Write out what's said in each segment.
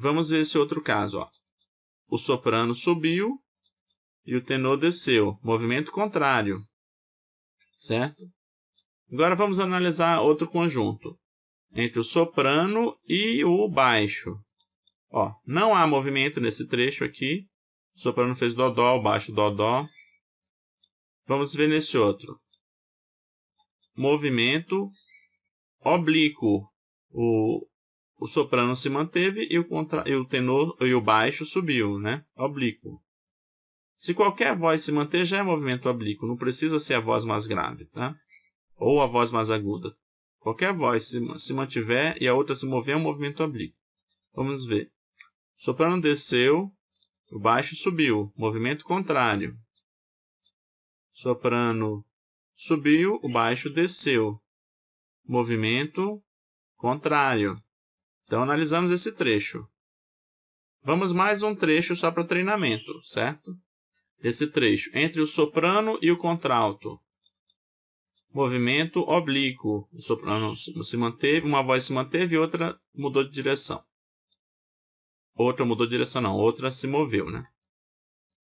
Vamos ver esse outro caso. Ó. O soprano subiu e o tenor desceu. Movimento contrário. Certo? Agora vamos analisar outro conjunto. Entre o soprano e o baixo. Ó, não há movimento nesse trecho aqui. O soprano fez dó-dó, o baixo dó-dó. Vamos ver nesse outro. Movimento oblíquo. O soprano se manteve e o tenor e o baixo subiu, né? Oblíquo. Se qualquer voz se manter, já é movimento oblíquo. Não precisa ser a voz mais grave, tá? Ou a voz mais aguda. Qualquer voz se mantiver e a outra se mover, é um movimento oblíquo. Vamos ver. O soprano desceu, o baixo subiu. Movimento contrário. Soprano subiu, o baixo desceu. Movimento contrário. Então, analisamos esse trecho. Vamos mais um trecho só para treinamento, certo? Esse trecho, entre o soprano e o contralto. Movimento oblíquo. O soprano se manteve, uma voz se manteve e outra mudou de direção. Outra mudou de direção, não. Outra se moveu, né?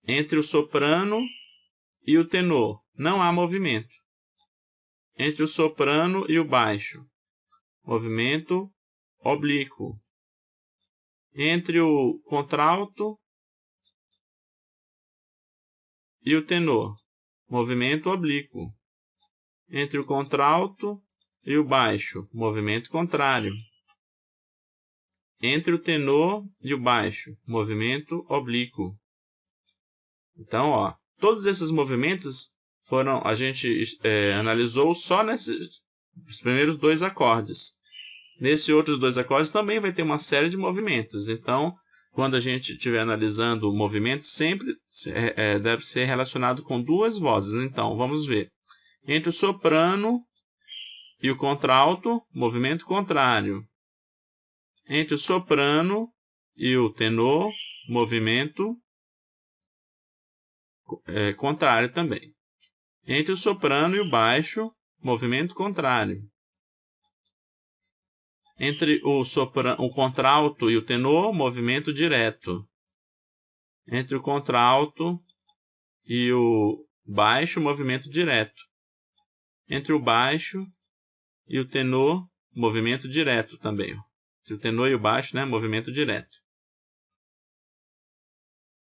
Entre o soprano e o tenor, não há movimento. Entre o soprano e o baixo, movimento oblíquo. Entre o contralto e o tenor, movimento oblíquo. Entre o contralto e o baixo, movimento contrário. Entre o tenor e o baixo, movimento oblíquo. Então, ó, todos esses movimentos a gente analisou só nesses primeiros dois acordes. Nesses outros dois acordes também vai ter uma série de movimentos. Então, quando a gente estiver analisando o movimento, sempre deve ser relacionado com duas vozes. Então, vamos ver. Entre o soprano e o contralto, movimento contrário. Entre o soprano e o tenor, movimento contrário também. Entre o soprano e o baixo, movimento contrário. Entre o contralto e o tenor, movimento direto. Entre o contralto e o baixo, movimento direto. Entre o baixo e o tenor, movimento direto também. Entre o tenor e o baixo, né, movimento direto.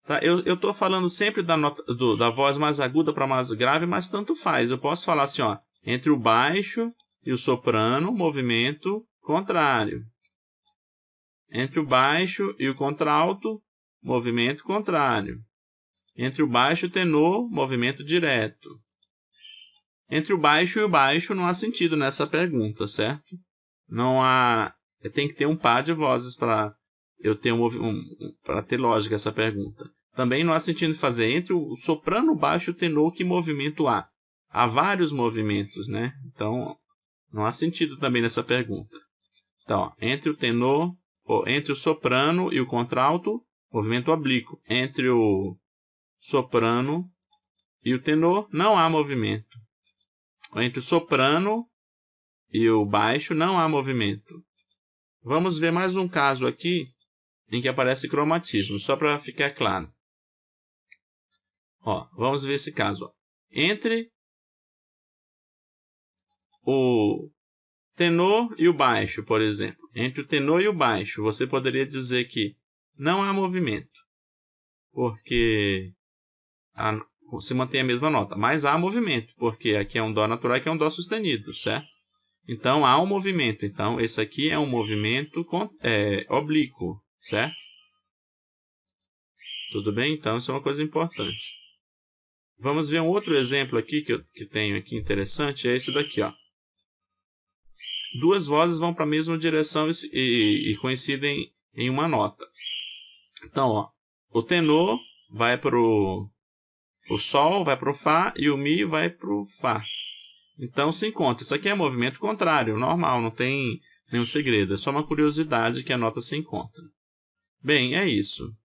Tá? Eu estou falando sempre da voz mais aguda para mais grave, mas tanto faz. Eu posso falar assim, ó, entre o baixo e o soprano, movimento contrário. Entre o baixo e o contralto, movimento contrário. Entre o baixo e o tenor, movimento direto. Entre o baixo e o baixo não há sentido nessa pergunta, certo? Não há... Tem que ter um par de vozes para eu ter para ter lógica essa pergunta. Também não há sentido fazer entre o soprano, o baixo e o tenor, que movimento há? Há vários movimentos, né? Então, não há sentido também nessa pergunta. Então, ó, entre o soprano e o contralto, movimento oblíquo. Entre o soprano e o tenor, não há movimento. Entre o soprano e o baixo, não há movimento. Vamos ver mais um caso aqui em que aparece cromatismo, só para ficar claro. Ó, vamos ver esse caso. Ó. Entre o tenor e o baixo, por exemplo. Entre o tenor e o baixo, você poderia dizer que não há movimento, porque se mantém a mesma nota. Mas há movimento, porque aqui é um dó natural e aqui é um dó sustenido, certo? Então, há um movimento. Então, esse aqui é um movimento oblíquo, certo? Tudo bem? Então, isso é uma coisa importante. Vamos ver um outro exemplo aqui que tenho aqui interessante. É esse daqui, ó. Duas vozes vão para a mesma direção e coincidem em uma nota. Então, ó, o tenor vai para o sol, vai para o fá, e o mi vai para o fá. Então, se encontra. Isso aqui é movimento contrário, normal, não tem nenhum segredo. É só uma curiosidade que a nota se encontra. Bem, é isso.